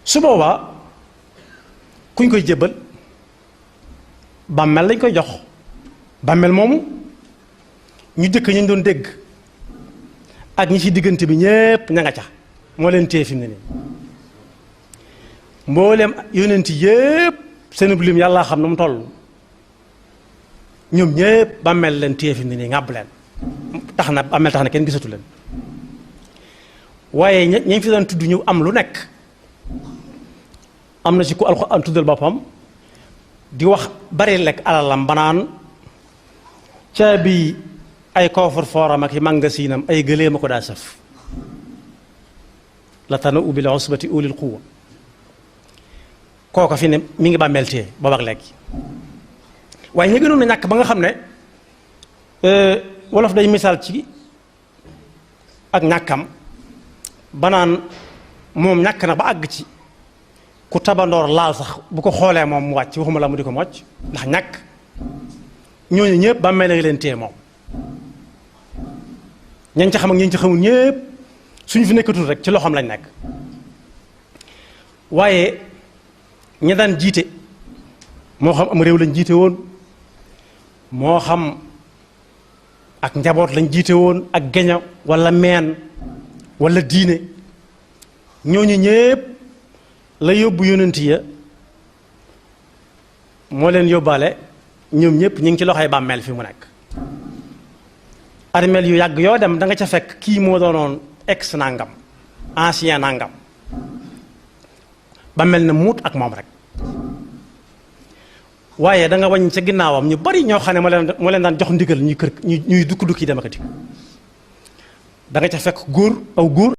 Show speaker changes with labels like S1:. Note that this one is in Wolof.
S1: su boobaa kuñ koy jébbal bàmmeel lañ koy jox bàmmeel moomu ñu jëkk ñu doon dégg ak ñi ci diggante bi ñépp ña nga ca moo leen téye fi mu ne nii mbooleem yonent yépp seen lim yàlla xam na mu toll ñoom ñépp bàmmeel leen téye fi mu ne nii ngàbb leen tax na bàmmeel tax na kenn gisatu leen waaye ñi fi daan tudd ñu am lu nekk am na ci ku Alxuraan tuddal boppam di wax bari lekk alalam banaan caabi ay koofar fooram ak i màngasinam ay gëléem a ko daa saf la tana ubbi la usbati ulil quwwa kooka fi ne mi ngi bàmmeel téye boobu ak léegi waaye ñu gënoon a ñàkk ba nga xam ne wolof day misaal ci ak ñàkkam banaan moom ñàkk na ba àgg ci ku tabandoor laal sax bu ko xoolee moom mu wàcc waxuma la mu di ko mocc ndax ñàkk ñooñu ñëpp bàmmeel la leen téye moom ñañ ca xam ak ñañ ca xamul ñëpp suñu fi nekkatul rek ci loxoom lañ nekk waaye ñi daan jiite moo xam am réew lañ jiite woon moo xam ak njaboot lañ jiite woon ak geño walla meen walla diine ñooñu ñëpp la yóbbu yonent ya moo leen yóbbaale ñoom ñëpp ñu ngi ci loxoy bàmmeel fi mu nekk armeel yu yàgg yoo dem da nga ca fekk kii moo doonoon ex nangam ancien nangam bàmmeel na muut ak moom rek waaye da nga wañ ca ginnaawam ñu bari ñoo xam ne moo leen daan jox ndigal ñuy dukki dem ak a dikk da nga ca fekk góor aw góor